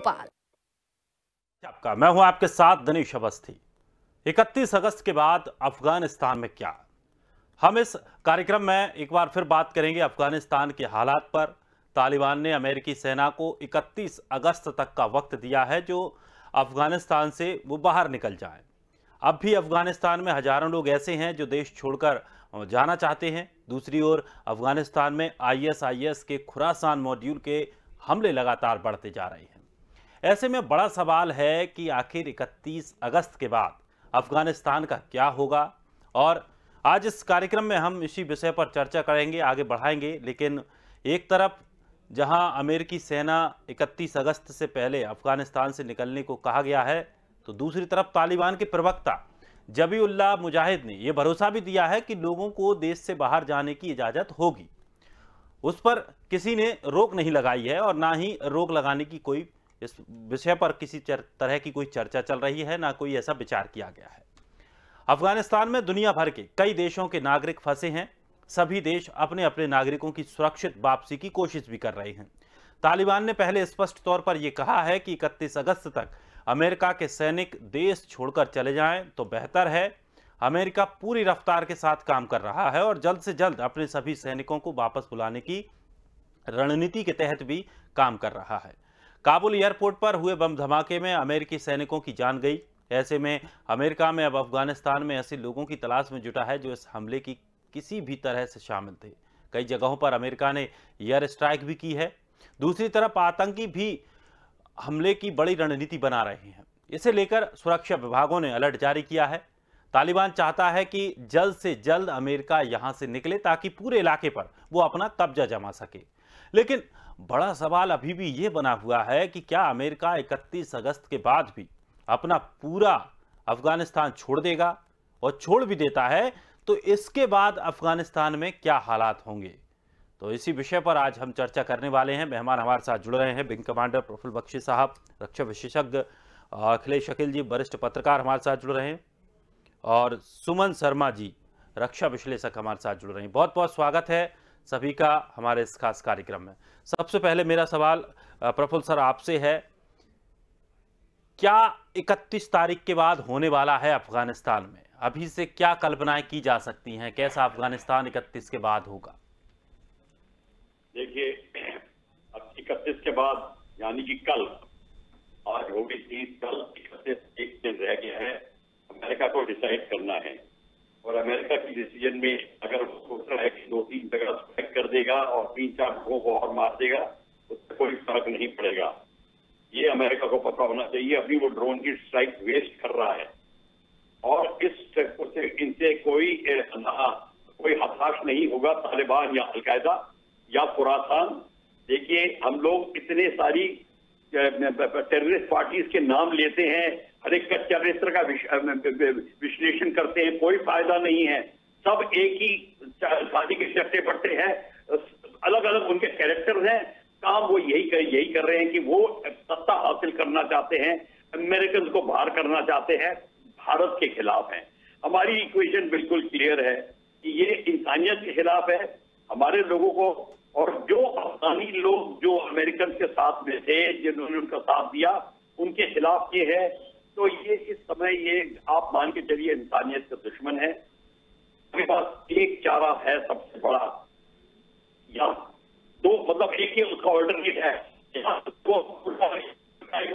भोपाल। आपका मैं हूं आपके साथ दनीश अवस्थी। 31 अगस्त के बाद अफगानिस्तान में क्या, हम इस कार्यक्रम में एक बार फिर बात करेंगे अफगानिस्तान के हालात पर। तालिबान ने अमेरिकी सेना को 31 अगस्त तक का वक्त दिया है जो अफगानिस्तान से वो बाहर निकल जाए। अब भी अफगानिस्तान में हजारों लोग ऐसे हैं जो देश छोड़कर जाना चाहते हैं। दूसरी ओर अफगानिस्तान में आईएसआईएस के खुरासान मॉड्यूल के हमले लगातार बढ़ते जा रहे हैं। ऐसे में बड़ा सवाल है कि आखिर 31 अगस्त के बाद अफगानिस्तान का क्या होगा, और आज इस कार्यक्रम में हम इसी विषय पर चर्चा करेंगे, आगे बढ़ाएंगे। लेकिन एक तरफ जहां अमेरिकी सेना 31 अगस्त से पहले अफगानिस्तान से निकलने को कहा गया है, तो दूसरी तरफ तालिबान के प्रवक्ता जबीउल्लाह मुजाहिद ने यह भरोसा भी दिया है कि लोगों को देश से बाहर जाने की इजाज़त होगी। उस पर किसी ने रोक नहीं लगाई है और ना ही रोक लगाने की कोई इस विषय पर किसी तरह की कोई चर्चा चल रही है, ना कोई ऐसा विचार किया गया है। अफगानिस्तान में दुनिया भर के कई देशों के नागरिक फंसे हैं। सभी देश अपने अपने नागरिकों की सुरक्षित वापसी की कोशिश भी कर रहे हैं। तालिबान ने पहले स्पष्ट तौर पर यह कहा है कि 31 अगस्त तक अमेरिका के सैनिक देश छोड़कर चले जाएं तो बेहतर है। अमेरिका पूरी रफ्तार के साथ काम कर रहा है और जल्द से जल्द अपने सभी सैनिकों को वापस बुलाने की रणनीति के तहत भी काम कर रहा है। काबुल एयरपोर्ट पर हुए बम धमाके में अमेरिकी सैनिकों की जान गई। ऐसे में अमेरिका में अब अफगानिस्तान में ऐसे लोगों की तलाश में जुटा है जो इस हमले की किसी भी तरह से शामिल थे। कई जगहों पर अमेरिका ने एयर स्ट्राइक भी की है। दूसरी तरफ आतंकी भी हमले की बड़ी रणनीति बना रहे हैं। इसे लेकर सुरक्षा विभागों ने अलर्ट जारी किया है। तालिबान चाहता है कि जल्द से जल्द अमेरिका यहां से निकले ताकि पूरे इलाके पर वो अपना कब्जा जमा सके। लेकिन बड़ा सवाल अभी भी ये बना हुआ है कि क्या अमेरिका 31 अगस्त के बाद भी अपना पूरा अफगानिस्तान छोड़ देगा, और छोड़ भी देता है तो इसके बाद अफगानिस्तान में क्या हालात होंगे। तो इसी विषय पर आज हम चर्चा करने वाले हैं। मेहमान हमारे साथ जुड़ रहे हैं विंग कमांडर प्रफुल्ल बख्शी साहब, रक्षा विशेषज्ञ अखिलेश अखिल जी, वरिष्ठ पत्रकार हमारे साथ जुड़ रहे हैं, और सुमन शर्मा जी, रक्षा विश्लेषक हमारे साथ जुड़ रहे हैं। बहुत बहुत स्वागत है सभी का हमारे इस खास कार्यक्रम में। सबसे पहले मेरा सवाल प्रफुल्ल सर आपसे है, क्या 31 तारीख के बाद होने वाला है अफगानिस्तान में? अभी से क्या कल्पनाएं की जा सकती हैं, कैसा अफगानिस्तान 31 के बाद होगा? देखिए, अब 31 के बाद यानी कि कल, आज हो गई 30, कल 31 एक दिन रह गया है। अमेरिका को डिसाइड करना है, और अमेरिका की डिसीजन में अगर वो सोच रहा है कि 2-3 जगह स्ट्राइक कर देगा और 3-4 लोगों को और मार देगा, उससे कोई फर्क नहीं पड़ेगा। ये अमेरिका को पता होना चाहिए। अभी वो ड्रोन की स्ट्राइक वेस्ट कर रहा है और इनसे कोई हताश नहीं होगा तालिबान या अलकायदा या खुरासान। देखिए, हम लोग इतने सारी टेररिस्ट पार्टीज के नाम लेते हैं, हर एक का चरित्र का विश्लेषण करते हैं, कोई फायदा नहीं है। सब एक ही शादी के चट्टे पड़ते हैं, अलग अलग उनके कैरेक्टर्स हैं। काम वो यही कर रहे हैं कि वो सत्ता हासिल करना चाहते हैं, अमेरिकन को बाहर करना चाहते हैं, भारत के खिलाफ हैं। हमारी इक्वेशन बिल्कुल क्लियर है कि ये इंसानियत के खिलाफ है, हमारे लोगों को। और जो अफगानी लोग जो अमेरिकन के साथ में थे, जिन्होंने उनका साथ दिया, उनके खिलाफ ये है। तो ये इस समय ये आप मान के चलिए इंसानियत का दुश्मन है। हमारे पास एक चारा है सबसे बड़ा, या दो, मतलब एक ही उसका ऑल्टरनेट है,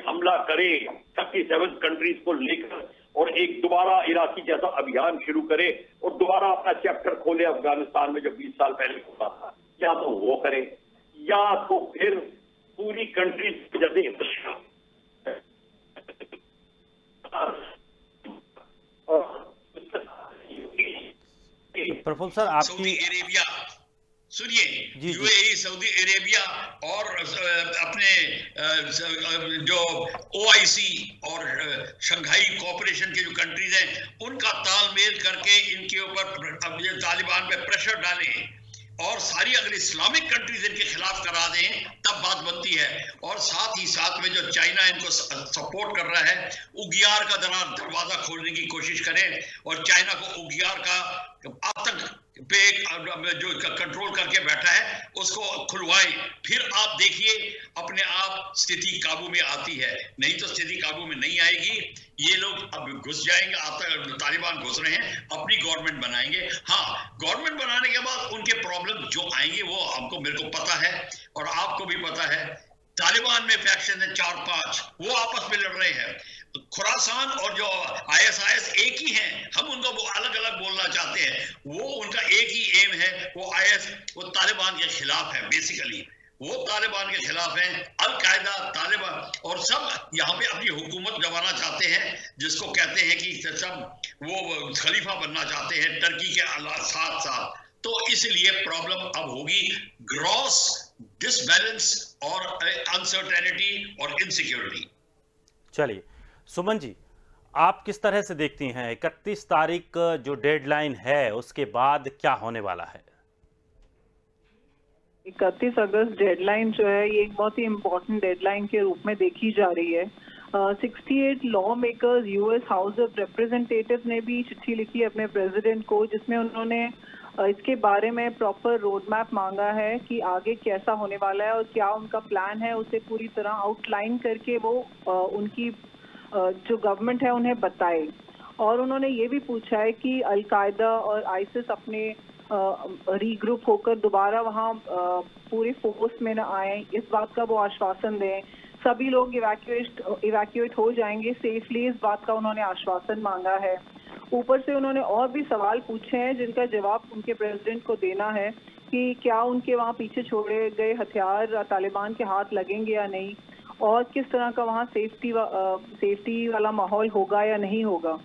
हमला करे 37 कंट्रीज को लेकर और एक दोबारा इराकी जैसा अभियान शुरू करे और दोबारा अपना चैप्टर खोले अफगानिस्तान में जो 20 साल पहले खोला था। या तो वो करे, या तो फिर पूरी कंट्री जैसे प्रफुल्ल सर आपकी सऊदी अरेबिया, सुनिए, यूएई, सऊदी अरेबिया और अपने जो ओआईसी और शंघाई कोऑपरेशन के जो कंट्रीज हैं, उनका तालमेल करके इनके ऊपर अब ये तालिबान पे प्रेशर डालें और सारी अगर इस्लामिक कंट्रीज इनके खिलाफ करा दें तब बात बनती है। और साथ ही साथ में जो चाइना इनको सपोर्ट कर रहा है, उगियार का दरवाजा खोलने की कोशिश करें और चाइना को उगियार का आतंक पे जो कंट्रोल करके बैठा है उसको खुलवाएं, फिर आप देखिए अपने आप स्थिति काबू में आती है। नहीं तो स्थिति काबू में नहीं आएगी। ये लोग अब घुस जाएंगे, आप तालिबान घुस रहे हैं, अपनी गवर्नमेंट बनाएंगे। हाँ, गवर्नमेंट बनाने के बाद उनके प्रॉब्लम जो आएंगे वो हमको, मेरे को पता है और आपको भी पता है। तालिबान में फैक्शन है 4-5, वो आपस में लड़ रहे हैं। खुरासान और जो ISIS एक ही हैं, हम उनको वो अलग अलग बोलना चाहते हैं। वो उनका एक ही एम है, वो तालिबान के खिलाफ है। बेसिकली वो तालिबान के खिलाफ है, अल-कायदा, तालिबान और सब यहाँ पे अपनी हुकूमत जमाना चाहते हैं, जिसको कहते हैं कि सब वो खलीफा बनना चाहते हैं टर्की के साथ साथ। तो इसलिए प्रॉब्लम अब होगी ग्रॉस डिसबैलेंस और अनसर्टेनिटी और इनसिक्योरिटी। चलिए सुमन जी, आप किस तरह से देखती हैं 31 तारीख जो डेडलाइन है उसके बाद क्या होने वाला है? 31 अगस्त डेडलाइन जो है ये एक बहुत ही इम्पोर्टेंट डेडलाइन के रूप में देखी जा रही है। 68 law makers US house of representative ने भी चिट्ठी लिखी अपने प्रेसिडेंट को, जिसमें उन्होंने इसके बारे में प्रॉपर रोड मैप मांगा है कि आगे कैसा होने वाला है और क्या उनका प्लान है, उसे पूरी तरह आउटलाइन करके वो उनकी जो गवर्नमेंट है उन्हें बताए। और उन्होंने ये भी पूछा है कि अल-कायदा और आइसिस अपने रीग्रुप होकर दोबारा वहाँ पूरे फोर्स में न आए, इस बात का वो आश्वासन दें। सभी लोग इवैक्यूएट हो जाएंगे सेफली, इस बात का उन्होंने आश्वासन मांगा है। ऊपर से उन्होंने और भी सवाल पूछे हैं जिनका जवाब उनके प्रेसिडेंट को देना है कि क्या उनके वहाँ पीछे छोड़े गए हथियार तालिबान के हाथ लगेंगे या नहीं, और किस तरह का वहाँ सेफ्टी वाला माहौल होगा या नहीं होगा।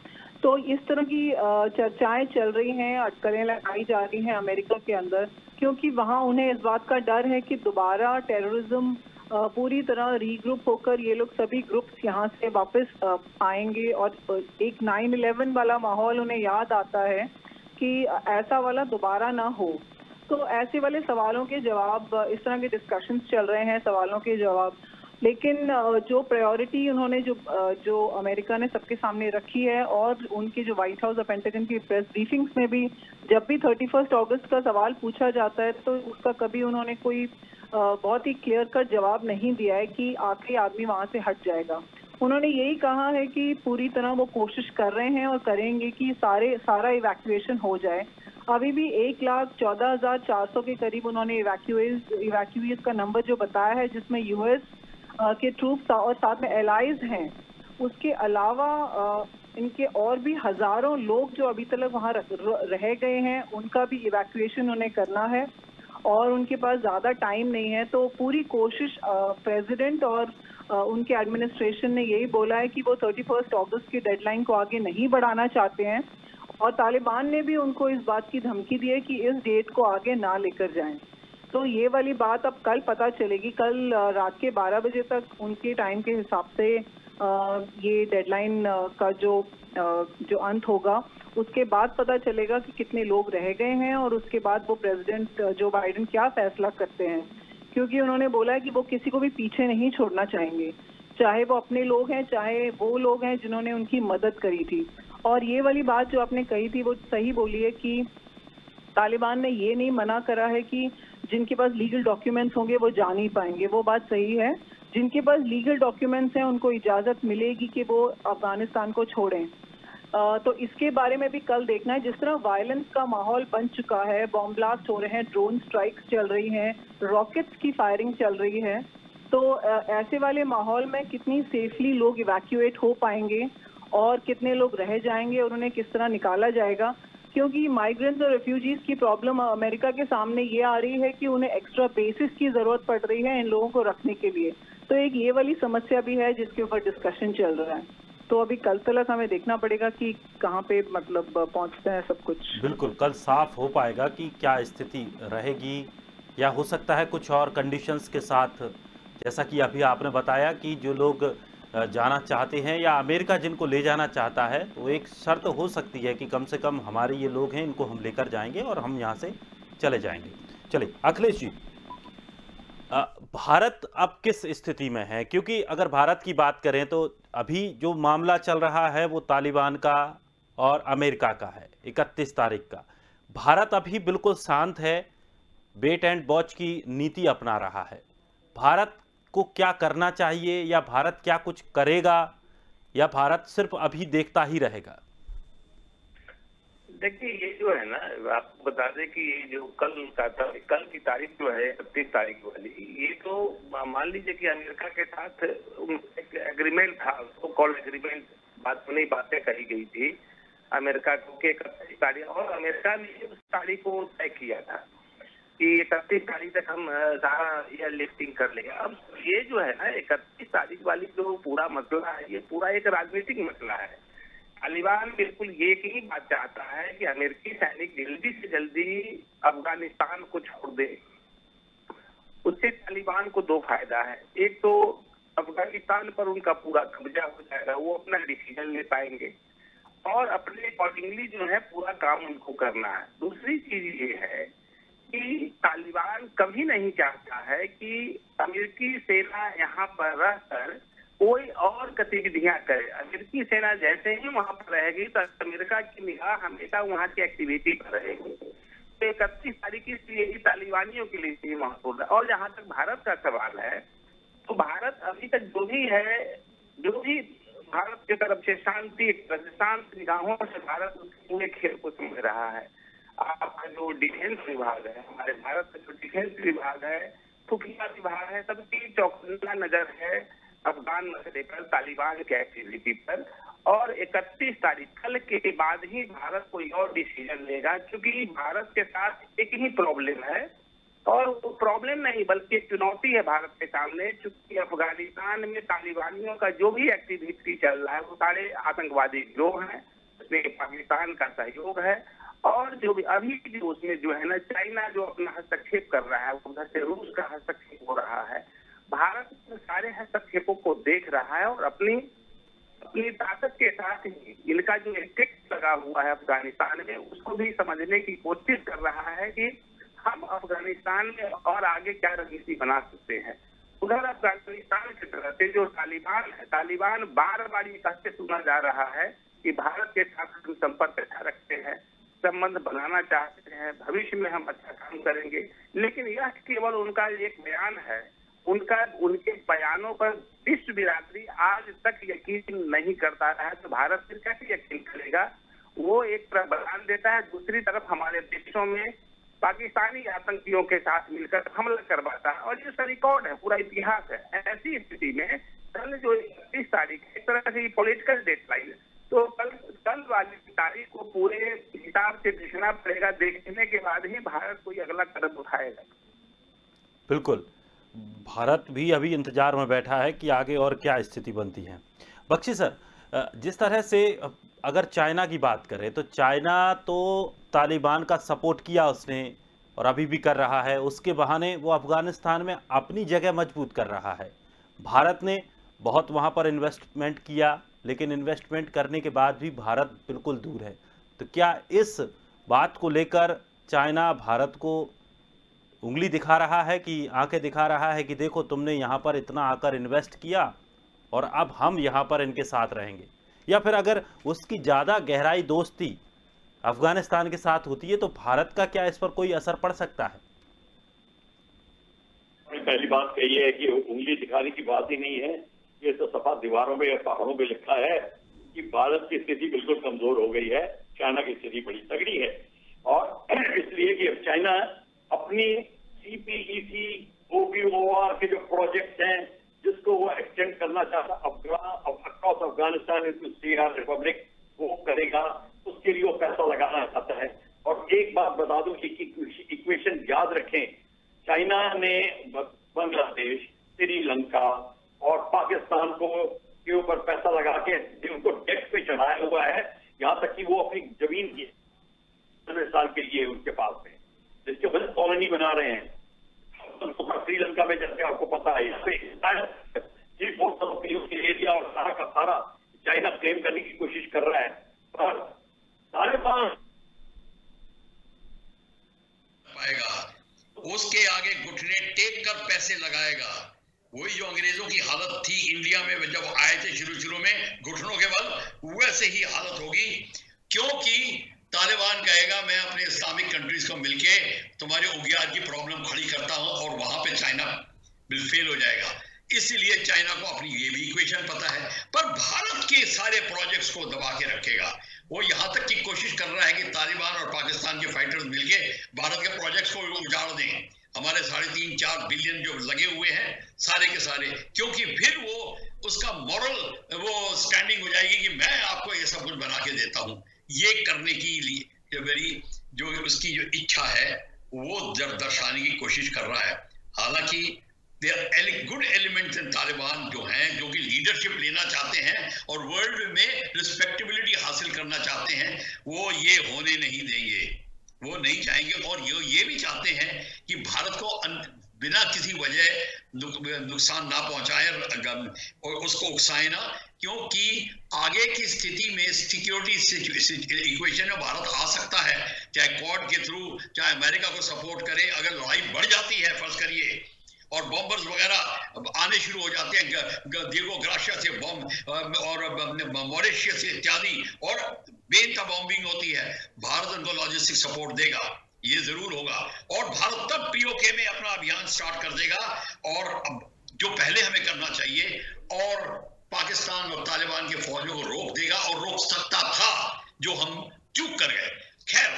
तो इस तरह की चर्चाएं चल रही हैं, अटकलें लगाई जा रही हैं अमेरिका के अंदर, क्योंकि वहाँ उन्हें इस बात का डर है कि दोबारा टेररिज्म पूरी तरह रीग्रुप होकर ये लोग सभी ग्रुप्स यहाँ से वापस आएंगे और एक 9/11 वाला माहौल उन्हें याद आता है कि ऐसा वाला दोबारा ना हो। तो ऐसे वाले सवालों के जवाब, इस तरह के डिस्कशंस चल रहे हैं, सवालों के जवाब। लेकिन जो प्रायोरिटी उन्होंने जो अमेरिका ने सबके सामने रखी है और उनकी जो व्हाइट हाउस और पेंटागन की प्रेस ब्रीफिंग्स में भी जब भी 31 अगस्त का सवाल पूछा जाता है तो उसका कभी उन्होंने कोई बहुत ही क्लियर कट जवाब नहीं दिया है कि आखिरी आदमी वहां से हट जाएगा। उन्होंने यही कहा है कि पूरी तरह वो कोशिश कर रहे हैं और करेंगे कि सारा इवैक्यूएशन हो जाए। अभी भी 1,14,400 के करीब उन्होंने इवैक्यूएज का नंबर जो बताया है, जिसमें US के ट्रूप्स और साथ में एलाइज हैं। उसके अलावा इनके और भी हजारों लोग जो अभी तक वहाँ रह गए हैं, उनका भी इवैक्यूएशन उन्हें करना है और उनके पास ज़्यादा टाइम नहीं है। तो पूरी कोशिश प्रेसिडेंट और उनके एडमिनिस्ट्रेशन ने यही बोला है कि वो 31 अगस्त की डेडलाइन को आगे नहीं बढ़ाना चाहते हैं, और तालिबान ने भी उनको इस बात की धमकी दी है कि इस डेट को आगे ना लेकर जाएं। तो ये वाली बात अब कल पता चलेगी। कल रात के 12 बजे तक उनके टाइम के हिसाब से ये डेडलाइन का जो अंत होगा, उसके बाद पता चलेगा कि कितने लोग रह गए हैं और उसके बाद वो प्रेसिडेंट जो बाइडेन क्या फैसला करते हैं। क्योंकि उन्होंने बोला है कि वो किसी को भी पीछे नहीं छोड़ना चाहेंगे, चाहे वो अपने लोग हैं, चाहे वो लोग हैं जिन्होंने उनकी मदद करी थी। और ये वाली बात जो आपने कही थी वो सही बोली है कि तालिबान ने ये नहीं मना करा है कि जिनके पास लीगल डॉक्यूमेंट्स होंगे वो जा नहीं पाएंगे, वो बात सही है। जिनके पास लीगल डॉक्यूमेंट्स हैं उनको इजाज़त मिलेगी कि वो अफगानिस्तान को छोड़ें। तो इसके बारे में भी कल देखना है। जिस तरह वायलेंस का माहौल बन चुका है, बॉम्ब ब्लास्ट हो रहे हैं, ड्रोन स्ट्राइक्स चल रही हैं, रॉकेट्स की फायरिंग चल रही है, तो ऐसे वाले माहौल में कितनी सेफली लोग इवैक्यूएट हो पाएंगे और कितने लोग रह जाएंगे और उन्हें किस तरह निकाला जाएगा। क्योंकि माइग्रेंट्स और रेफ्यूजीज की प्रॉब्लम अमेरिका के सामने ये आ रही है कि उन्हें एक्स्ट्रा बेसिस की जरूरत पड़ रही है इन लोगों को रखने के लिए। तो एक ये वाली समस्या भी है जिसके ऊपर डिस्कशन चल रहा है। तो अभी कल तक हमें देखना पड़ेगा कि कहाँ पे मतलब पहुँचते हैं सब कुछ। बिल्कुल, कल साफ हो पाएगा कि क्या स्थिति रहेगी या हो सकता है कुछ और कंडीशंस के साथ, जैसा कि अभी आपने बताया कि जो लोग जाना चाहते हैं या अमेरिका जिनको ले जाना चाहता है, वो एक शर्त हो सकती है कि कम से कम हमारे ये लोग हैं, इनको हम लेकर जाएंगे और हम यहाँ से चले जाएंगे। चलिए अखिलेश जी, भारत अब किस स्थिति में है? क्योंकि अगर भारत की बात करें तो अभी जो मामला चल रहा है वो तालिबान का और अमेरिका का है 31 तारीख का। भारत अभी बिल्कुल शांत है, वेट एंड वॉच की नीति अपना रहा है। भारत को क्या करना चाहिए, या भारत क्या कुछ करेगा, या भारत सिर्फ अभी देखता ही रहेगा? देखिए, ये जो है ना, आपको बता दें कि ये जो कल की तारीख जो है 31 तारीख वाली, ये तो मान लीजिए कि अमेरिका के साथ एक एग्रीमेंट था, सो कॉल्ड एग्रीमेंट, बातें कही गई थी अमेरिका को कि 31 तारीख, और अमेरिका ने उस तारीख को तय किया था कि 31 तारीख तक हम सारा एयर लिफ्टिंग कर लेंगे। अब ये जो है ना 31 तारीख वाली जो पूरा मसला है, ये पूरा एक राजनीतिक मसला है। तालिबान बिल्कुल ये ही बात चाहता है कि अमेरिकी सैनिक जल्दी से जल्दी अफगानिस्तान को छोड़ दे। उससे तालिबान को दो फायदा है, एक तो अफगानिस्तान पर उनका पूरा कब्जा हो जाएगा, वो अपना डिसीजन ले पाएंगे और अपने अकॉर्डिंगली जो है पूरा काम उनको करना है। दूसरी चीज ये है कि तालिबान कभी नहीं चाहता है कि अमेरिकी सेना यहाँ पर रहकर कोई और गतिविधियां करे। अमेरिकी सेना जैसे ही वहां पर रहेगी तो अमेरिका की निगाह हमेशा वहां की एक्टिविटी पर रहेगी। तो 31 तारीख इसलिए ही तालिबानियों के लिए महत्वपूर्ण है। और जहां तक भारत का सवाल है, तो भारत अभी तक जो भी भारत की तरफ से शांत निगाहों से भारत उसके पूरे खेल को समझ रहा है। आपका जो डिफेंस विभाग है, हमारे भारत का जो डिफेंस विभाग है, खुफिया विभाग है, सबकी चौकन्ना नजर है अफगान मसले पर, तालिबान की एक्टिविटी पर। और 31 तारीख कल के बाद ही भारत कोई और डिसीजन लेगा, क्योंकि भारत के साथ एक ही प्रॉब्लम है, और वो प्रॉब्लम नहीं बल्कि एक चुनौती है भारत के सामने, क्योंकि अफगानिस्तान में तालिबानियों का जो भी एक्टिविटी चल रहा है वो सारे आतंकवादी गिरोह हैं, उसमें पाकिस्तान का सहयोग है। और जो भी अभी जो उसमें जो है ना, चाइना जो अपना हस्तक्षेप कर रहा है, उधर से रूस का हस्तक्षेप हो रहा है। भारत सारे हस्तक्षेपों को देख रहा है और अपनी ताकत के साथ ही इनका जो इफेक्ट लगा हुआ है अफगानिस्तान में, उसको भी समझने की कोशिश कर रहा है कि हम अफगानिस्तान में और आगे क्या रणनीति बना सकते हैं। उधर अफगानिस्तान की तरफ से जो तालिबान बार बार ये कहते सुना जा रहा है कि भारत के साथ हम संपर्क अच्छा रखते हैं, संबंध बनाना चाहते हैं, भविष्य में हम अच्छा काम करेंगे। लेकिन यह केवल उनका एक बयान है, उनके बयानों पर विश्व बिरादरी आज तक यकीन नहीं करता है, तो भारत फिर कैसे यकीन करेगा। वो एक तरफ बयान देता है, दूसरी तरफ हमारे देशों में पाकिस्तानी आतंकियों के साथ मिलकर हमला करवाता है, और ये रिकॉर्ड है, पूरा इतिहास है। ऐसी स्थिति में कल जो 31 तारीख एक तरह से पॉलिटिकल डेडलाइन, तो कल वाली तारीख को पूरे हिसाब से देखना पड़ेगा, देखने के बाद ही भारत कोई अगला कदम उठाएगा। बिल्कुल, भारत भी अभी इंतजार में बैठा है कि आगे और क्या स्थिति बनती है। बख्शी सर, जिस तरह से अगर चाइना की बात करें तो चाइना तो तालिबान का सपोर्ट किया उसने, और अभी भी कर रहा है, उसके बहाने वो अफगानिस्तान में अपनी जगह मजबूत कर रहा है। भारत ने बहुत वहाँ पर इन्वेस्टमेंट किया, लेकिन इन्वेस्टमेंट करने के बाद भी भारत बिल्कुल दूर है। तो क्या इस बात को लेकर चाइना भारत को उंगली दिखा रहा है, कि आंखें दिखा रहा है कि देखो तुमने यहाँ पर इतना आकर इन्वेस्ट किया और अब हम यहाँ पर इनके साथ रहेंगे? या फिर अगर उसकी ज़्यादा गहराई दोस्ती अफगानिस्तान के साथ होती है तो भारत का क्या इस पर कोई असर पड़ सकता है? पहली बात कही है कि उंगली दिखाने की बात ही नहीं है, ये तो सफा दीवारों में या पहाड़ों में लिखा है कि भारत की स्थिति बिल्कुल कमजोर हो गई है, चाइना की स्थिति बड़ी तगड़ी है। और इसलिए कि चाइना अपनी CPEC, OPOR के जो प्रोजेक्ट हैं जिसको वो एक्सटेंड करना चाहता across Afghanistan into Syria Republic, वो करेगा, उसके लिए वो पैसा लगाना चाहता है। और एक बात बता दूं कि इक्वेशन याद रखें, चाइना ने बांग्लादेश, श्रीलंका और पाकिस्तान के ऊपर पैसा लगा के उनको डेट पे चढ़ाया हुआ है, यहाँ तक कि वो अपनी जमीन की 10 साल के लिए उनके पास में, जिसके वजह कॉलोनी बना रहे हैं। श्रीलंका में जैसे आपको पता है, एरिया और सारा का सारा चाइना क्लेम करने की कोशिश कर रहा है, और तालिबान पाएगा उसके आगे घुटने टेक कर पैसे लगाएगा। वही जो अंग्रेजों की हालत थी इंडिया में जब आए थे शुरू में घुटनों के बल, वैसे ही हालत होगी, क्योंकि तालिबान कहेगा मैं अपने इस्लामिक कंट्रीज को मिलके तुम्हारे उग्रवाद की प्रॉब्लम खड़ी करता हूं और वहां पे चाइना फेल हो जाएगा। इसीलिए चाइना को अपनी ये भी इक्वेशन पता है, पर भारत के सारे प्रोजेक्ट्स को दबा के रखेगा। वो यहां तक की कोशिश कर रहा है कि तालिबान और पाकिस्तान के फाइटर्स मिलके भारत के प्रोजेक्ट्स को उजाड़ दें। हमारे 3.5-4 बिलियन जो लगे हुए हैं सारे के सारे, क्योंकि फिर वो उसका मॉरल वो स्टैंडिंग हो जाएगी कि मैं आपको ये सब कुछ बना के देता हूं। ये करने की लिए मेरी जो उसकी जो इच्छा है वो दर्शाने की कोशिश कर रहा है। हालांकि गुड एलिमेंट्स इन तालिबान जो हैं, जो कि लीडरशिप लेना चाहते हैं और वर्ल्ड में रिस्पेक्टेबिलिटी हासिल करना चाहते हैं, वो ये होने नहीं देंगे, वो नहीं चाहेंगे। और ये भी चाहते हैं कि भारत को बिना किसी वजह नुकसान ना पहुंचाए और उसको उकसाए ना, क्योंकि आगे की स्थिति में सिक्योरिटी इक्वेशन में भारत आ सकता है, चाहे क्वाड के थ्रू, चाहे अमेरिका को सपोर्ट करे। अगर लड़ाई बढ़ जाती है फर्ज करिए और बॉम्बर्स वगैरह आने शुरू हो जाते हैं दिएगो ग्राशिया से बॉम्ब और मॉरिशियस से इत्यादि, और बेनता बॉम्बिंग होती है, भारत उनको लॉजिस्टिक सपोर्ट देगा, ये जरूर होगा। और भारत तब पीओके में अपना अभियान स्टार्ट कर देगा, और अब जो पहले हमें करना चाहिए, और पाकिस्तान और तालिबान के फौजों को रोक देगा, और रोक सकता था जो हम चूक कर गए। खैर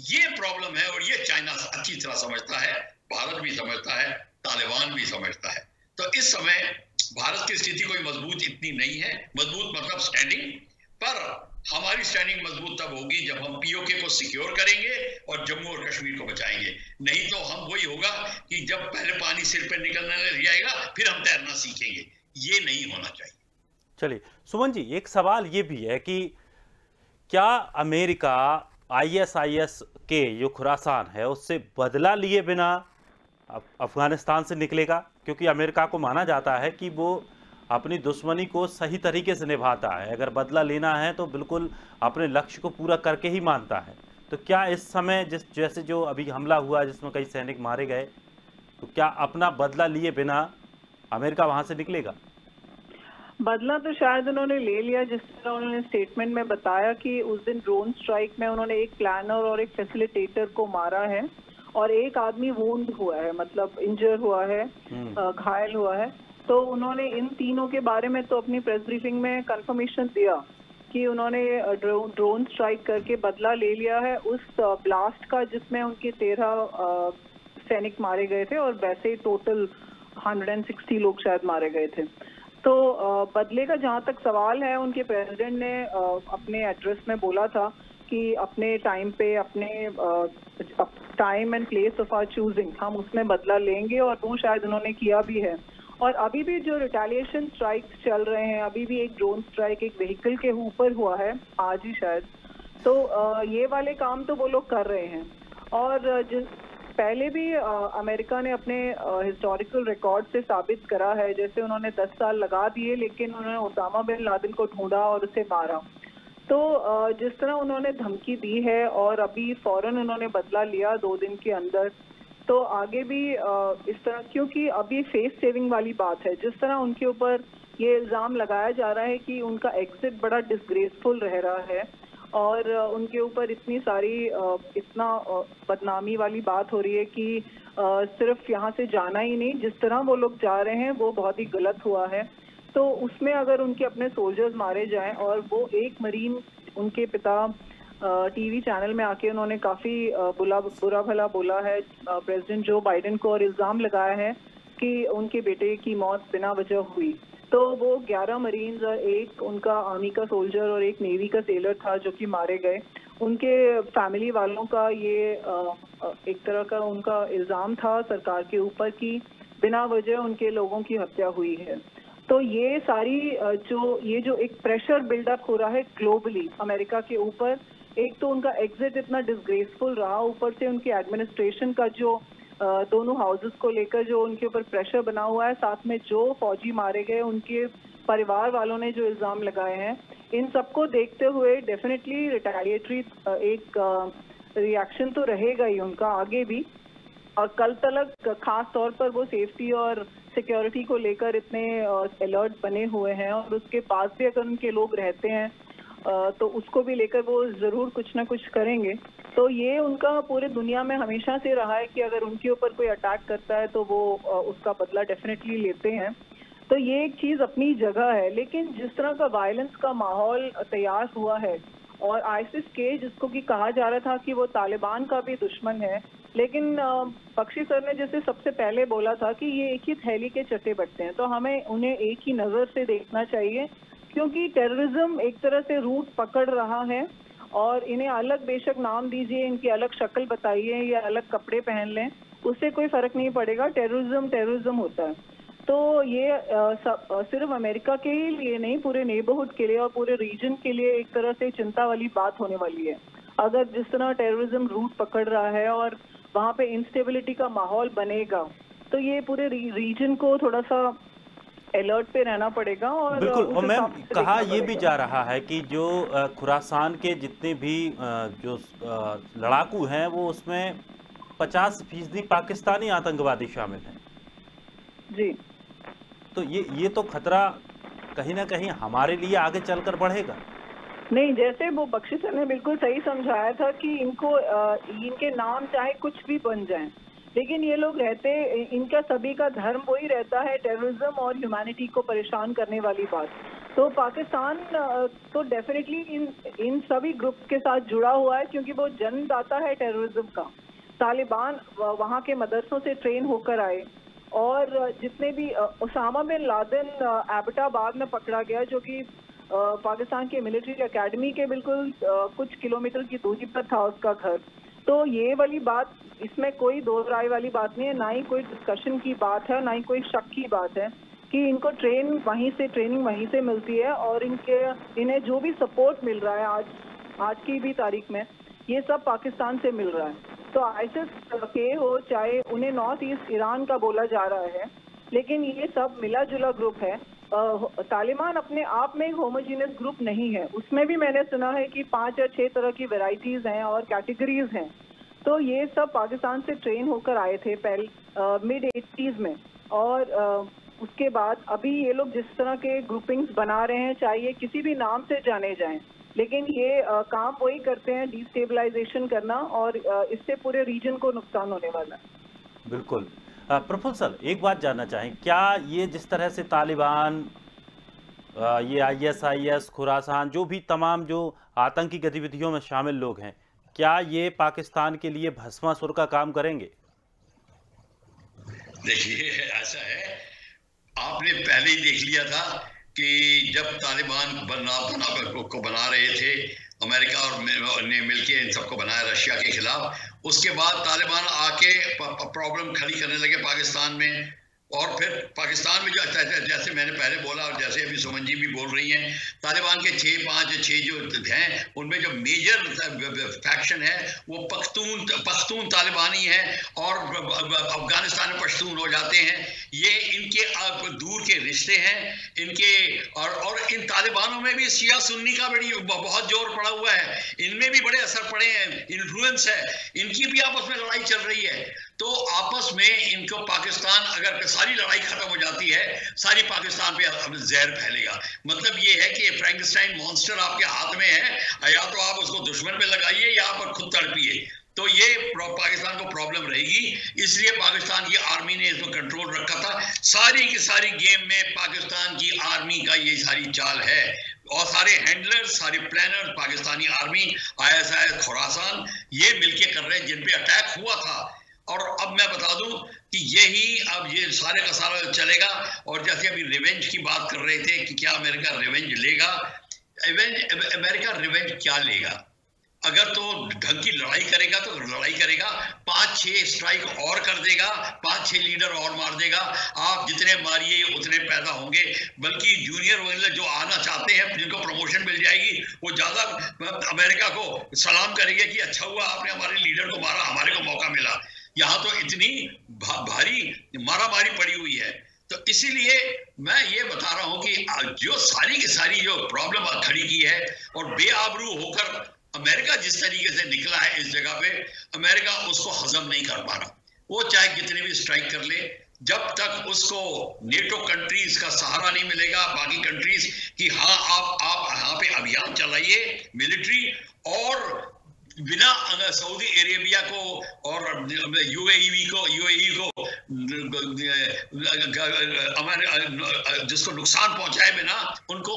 ये प्रॉब्लम है और ये चाइना अच्छी तरह समझता है, भारत भी समझता है, तालिबान भी समझता है। तो इस समय भारत की स्थिति कोई मजबूत इतनी नहीं है, मजबूत मतलब स्टैंडिंग, पर हमारी स्टैंडिंग मजबूत तब होगी जब हम पीओके को सिक्योर करेंगे और जम्मू और कश्मीर को बचाएंगे। नहीं तो हम वही होगा कि जब पहले पानी सिर पे निकलने लग जाएगा फिर हम तैरना सीखेंगे, ये नहीं होना चाहिए। चलिए सुमन जी, एक सवाल ये भी है कि क्या अमेरिका ISIS के जो खुरासान है उससे बदला लिए बिना अफगानिस्तान से निकलेगा? क्योंकि अमेरिका को माना जाता है कि वो अपनी दुश्मनी को सही तरीके से निभाता है, अगर बदला लेना है तो बिल्कुल अपने लक्ष्य को पूरा करके ही मानता है। तो क्या इस समय जैसे जो अभी हमला हुआ जिसमें कई सैनिक मारे गए, तो क्या अपना बदला लिए बिना अमेरिका वहां से निकलेगा? बदला तो शायद उन्होंने ले लिया, जिस तरह उन्होंने स्टेटमेंट में बताया कि उस दिन ड्रोन स्ट्राइक में उन्होंने एक प्लानर और एक फैसिलिटेटर को मारा है और एक आदमी वुंड हुआ है, मतलब इंजर हुआ है, घायल हुआ है। तो उन्होंने इन तीनों के बारे में तो अपनी प्रेस ब्रीफिंग में कंफर्मेशन दिया कि उन्होंने ड्रोन स्ट्राइक करके बदला ले लिया है उस ब्लास्ट का जिसमें उनके 13 सैनिक मारे गए थे, और वैसे ही टोटल 160 लोग शायद मारे गए थे। तो बदले का जहाँ तक सवाल है, उनके प्रेसिडेंट ने अपने एड्रेस में बोला था कि अपने टाइम पे, अपने time and place of our choosing, हम उसमें बदला लेंगे, और वो शायद उन्होंने किया भी है। और अभी भी जो रिटेलिएशन स्ट्राइक्स चल रहे हैं, अभी भी एक ड्रोन स्ट्राइक एक व्हीकल के ऊपर हुआ है आज ही शायद, तो ये वाले काम तो वो लोग कर रहे हैं। और जिस पहले भी अमेरिका ने अपने हिस्टोरिकल रिकॉर्ड से साबित करा है, जैसे उन्होंने 10 साल लगा दिए लेकिन उन्होंने ओसामा बिन लादेन को ढूंढा और उसे मारा। तो जिस तरह उन्होंने धमकी दी है और अभी फौरन उन्होंने बदला लिया 2 दिन के अंदर, तो आगे भी इस तरह, क्योंकि अभी फेस सेविंग वाली बात है, जिस तरह उनके ऊपर ये इल्ज़ाम लगाया जा रहा है कि उनका एग्जिट बड़ा डिसग्रेसफुल रह रहा है और उनके ऊपर इतनी सारी इतना बदनामी वाली बात हो रही है कि सिर्फ यहाँ से जाना ही नहीं, जिस तरह वो लोग जा रहे हैं वो बहुत ही गलत हुआ है। तो उसमें अगर उनके अपने सोल्जर्स मारे जाएं, और वो एक मरीन, उनके पिता टीवी चैनल में आके उन्होंने काफ़ी बुरा भला बोला है प्रेसिडेंट जो बाइडेन को, और इल्ज़ाम लगाया है कि उनके बेटे की मौत बिना वजह हुई। तो वो 11 मरीन्स और एक उनका आर्मी का सोल्जर और एक नेवी का सेलर था जो कि मारे गए। उनके फैमिली वालों का ये एक तरह का उनका इल्ज़ाम था सरकार के ऊपर कि बिना वजह उनके लोगों की हत्या हुई है। तो ये सारी जो एक प्रेशर बिल्डअप हो रहा है ग्लोबली अमेरिका के ऊपर, एक तो उनका एग्जिट इतना डिसग्रेसफुल रहा, ऊपर से उनकी एडमिनिस्ट्रेशन का जो दोनों हाउसेस को लेकर जो उनके ऊपर प्रेशर बना हुआ है, साथ में जो फौजी मारे गए उनके परिवार वालों ने जो इल्ज़ाम लगाए हैं, इन सबको देखते हुए डेफिनेटली रिटेलिएटरी एक रिएक्शन तो रहेगा ही उनका आगे भी। और कल तक खास तौर पर वो सेफ्टी और सिक्योरिटी को लेकर इतने अलर्ट बने हुए हैं, और उसके पास भी अगर उनके लोग रहते हैं तो उसको भी लेकर वो जरूर कुछ ना कुछ करेंगे। तो ये उनका पूरे दुनिया में हमेशा से रहा है कि अगर उनके ऊपर कोई अटैक करता है तो वो उसका बदला डेफिनेटली लेते हैं। तो ये एक चीज अपनी जगह है, लेकिन जिस तरह का वायलेंस का माहौल तैयार हुआ है और आईसिस के जिसको कि कहा जा रहा था कि वो तालिबान का भी दुश्मन है, लेकिन बख्शी सर ने जैसे सबसे पहले बोला था कि ये एक ही थैली के चट्टे बट्टे हैं, तो हमें उन्हें एक ही नज़र से देखना चाहिए, क्योंकि टेररिज्म एक तरह से रूट पकड़ रहा है और इन्हें अलग बेशक नाम दीजिए, इनकी अलग शक्ल बताइए या अलग कपड़े पहन लें, उससे कोई फर्क नहीं पड़ेगा, टेररिज्म होता है। तो ये सिर्फ अमेरिका के ही लिए नहीं, पूरे नेबरहुड के लिए और पूरे रीजन के लिए एक तरह से चिंता वाली बात होने वाली है। अगर जिस तरह टेररिज्म रूट पकड़ रहा है और वहाँ पे इंस्टेबिलिटी का माहौल बनेगा, तो ये पूरे रीजन को थोड़ा सा अलर्ट पे रहना पड़ेगा। और बिल्कुल, और मैम कहा यह भी जा रहा है कि जो खुरासान के जितने भी जो लड़ाकू हैं वो उसमें 50% पाकिस्तानी आतंकवादी शामिल हैं। जी, तो ये तो खतरा कहीं ना कहीं हमारे लिए आगे चलकर बढ़ेगा। नहीं, जैसे वो बख्शी सर ने बिल्कुल सही समझाया था कि इनके नाम चाहे कुछ भी बन जाएं, लेकिन ये लोग रहते, इनका सभी का धर्म वही रहता है, टेररिज्म और ह्यूमैनिटी को परेशान करने वाली बात। तो पाकिस्तान तो डेफिनेटली इन सभी ग्रुप्स के साथ जुड़ा हुआ है, क्योंकि वो जन्मदाता है टेररिज्म का। तालिबान वहाँ के मदरसों से ट्रेन होकर आए, और जितने भी उसामा बिन लादेन एबटाबाद में पकड़ा गया, जो कि पाकिस्तान के मिलिट्री एकेडमी के बिल्कुल कुछ किलोमीटर की दूरी पर था उसका घर। तो ये वाली बात, इसमें कोई दो राय वाली बात नहीं है, ना ही कोई डिस्कशन की बात है, ना ही कोई शक की बात है कि इनको ट्रेनिंग वहीं से मिलती है, और इन्हें जो भी सपोर्ट मिल रहा है आज की भी तारीख में, ये सब पाकिस्तान से मिल रहा है। तो आईसिस के हो, चाहे उन्हें नॉर्थ ईस्ट ईरान का बोला जा रहा है, लेकिन ये सब मिला जुला ग्रुप है। तालिबान अपने आप में एक होमोजीनियस ग्रुप नहीं है, उसमें भी मैंने सुना है कि 5 या 6 तरह की वैरायटीज हैं और कैटेगरीज हैं। तो ये सब पाकिस्तान से ट्रेन होकर आए थे पहले मिड 80s में, और उसके बाद अभी ये लोग जिस तरह के ग्रुपिंग्स बना रहे हैं, चाहे ये किसी भी नाम से जाने जाएं, लेकिन ये काम वही करते हैं, डिस्टेबलाइजेशन करना, और इससे पूरे रीजन को नुकसान होने वाला है। बिल्कुल। प्रफुल्ल सर, एक बात जानना चाहें, क्या ये जिस तरह से तालिबान, ये ISIS, खुरासान, जो भी तमाम जो आतंकी गतिविधियों में शामिल लोग हैं, क्या ये पाकिस्तान के लिए भस्मासुर का काम करेंगे? देखिए, ऐसा है, आपने पहले ही देख लिया था कि जब तालिबान बना रहे थे, अमेरिका और ने मिलकर इन सबको बनाया रशिया के खिलाफ, उसके बाद तालिबान आके प्रॉब्लम खड़ी करने लगे पाकिस्तान में। और फिर पाकिस्तान में जो जैसे मैंने पहले बोला और जैसे अभी सुमन जी भी बोल रही हैं, तालिबान के 6 जो हैं, उनमें जो मेजर फैक्शन है वो पख्तून तालिबानी है, और अफगानिस्तान में पश्तून हो जाते हैं। ये इनके दूर के रिश्ते हैं इनके, और इन तालिबानों में भी शिया सुन्नी का बहुत जोर पड़ा हुआ है, इनमें भी बड़े असर पड़े हैं, इन्फ्लुएंस है, इनकी भी आपस में लड़ाई चल रही है। तो आपस में इनको पाकिस्तान, अगर सारी लड़ाई खत्म हो जाती है, सारी पाकिस्तान पे जहर फैलेगा। मतलब ये है कि फ्रैंकेनस्टाइन मॉन्स्टर आपके हाथ में है, या तो आप उसको दुश्मन पे लगाइए या आप खुद तड़पिए। तो ये पाकिस्तान को प्रॉब्लम रहेगी, इसलिए पाकिस्तान की आर्मी ने इसको कंट्रोल रखा था। सारी की सारी गेम में पाकिस्तान की आर्मी का ये सारी चाल है, और सारे हैंडलर्स, सारे planner Pakistani army, ISIS, Khurasan, ये मिलके कर रहे हैं जिन पे अटैक हुआ था। और अब मैं बता दूं कि अब ये सारे का सारा चलेगा। और जैसे अभी रिवेंज की बात कर रहे थे कि क्या अमेरिका रिवेंज लेगा, अमेरिका रिवेंज क्या लेगा? अगर तो ढंग की लड़ाई करेगा तो लड़ाई करेगा, 5-6 स्ट्राइक और कर देगा, 5-6 लीडर और मार देगा। आप जितने मारिए उतने पैदा होंगे, बल्कि जूनियर वगैरह जो आना चाहते हैं, जिनको प्रमोशन मिल जाएगी, वो ज्यादा अमेरिका को सलाम करेंगे कि अच्छा हुआ आपने हमारे लीडर को मारा, हमारे को मौका मिला। यहाँ तो इतनी भारी मारामारी पड़ी हुई है। तो इसीलिए मैं ये बता रहा हूं कि जो सारी की सारी जो प्रॉब्लम खड़ी की है, और बेआबरू होकर अमेरिका जिस तरीके से निकला है इस जगह पे, अमेरिका उसको हजम नहीं कर पा रहा। वो चाहे कितने भी स्ट्राइक कर ले, जब तक उसको नेटो कंट्रीज का सहारा नहीं मिलेगा, बाकी कंट्रीज की, हाँ आप यहाँ पे अभियान चलाइए मिलिट्री, और बिना सऊदी अरेबिया को और यूएई को जिसको नुकसान पहुंचाए बिना, उनको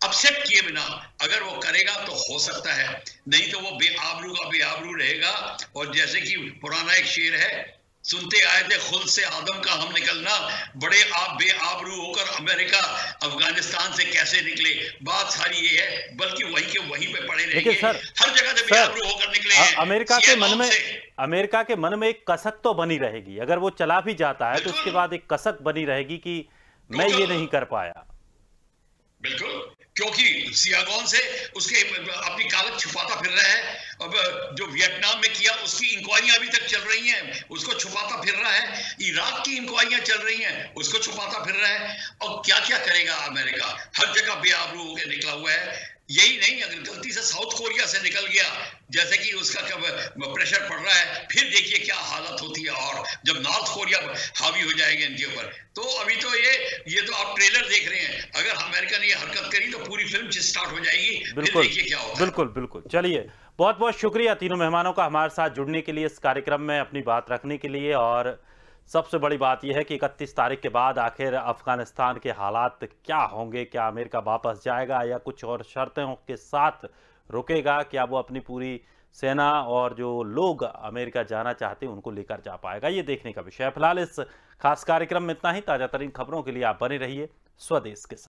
अपसेट किए बिना अगर वो करेगा तो हो सकता है, नहीं तो वो बेआबरू का बेआबरू रहेगा। और जैसे कि पुराना एक शेर है, सुनते आए थे खुद से आदम का हम निकलना, बड़े बेआबरू होकर अमेरिका अफगानिस्तान से कैसे निकले। बात सारी ये है, बल्कि वहीं के वहीं पे पड़े रहेंगे, हर जगह से बेआबरू होकर निकले हैं। अमेरिका के मन में एक कसक तो बनी रहेगी, अगर वो चला भी जाता है तो उसके बाद एक कसक बनी रहेगी कि मैं ये नहीं कर पाया। बिल्कुल, क्योंकि सियागोन से उसके अपनी कागज छुपाता फिर रहा है। अब जो वियतनाम में किया उसकी इंक्वायरियां अभी तक चल रही हैं, उसको छुपाता फिर रहा है। इराक की इंक्वायरियां चल रही हैं, उसको छुपाता फिर रहा है। और क्या क्या करेगा अमेरिका, हर जगह बेआबरू होकर निकला हुआ है। यही नहीं, अगर गलती से साउथ कोरिया से निकल गया, जैसे कि उसका कब प्रेशर पड़ रहा है, फिर देखिए क्या हालत होती है। और जब नॉर्थ कोरिया हावी हो जाएगा इनके ऊपर, तो अभी तो ये तो आप ट्रेलर देख रहे हैं। अगर अमेरिका ने ये हरकत करी तो पूरी फिल्म स्टार्ट हो जाएगी, फिर देखिए क्या होता है। बिल्कुल। चलिए, बहुत बहुत शुक्रिया तीनों मेहमानों का हमारे साथ जुड़ने के लिए, इस कार्यक्रम में अपनी बात रखने के लिए। और सबसे बड़ी बात यह है कि 31 तारीख के बाद आखिर अफगानिस्तान के हालात क्या होंगे, क्या अमेरिका वापस जाएगा या कुछ और शर्तों के साथ रुकेगा, क्या वो अपनी पूरी सेना और जो लोग अमेरिका जाना चाहते हैं उनको लेकर जा पाएगा, ये देखने का विषय है। फिलहाल इस खास कार्यक्रम में इतना ही। ताजा तरीन खबरों के लिए आप बने रहिए स्वदेश के साथ।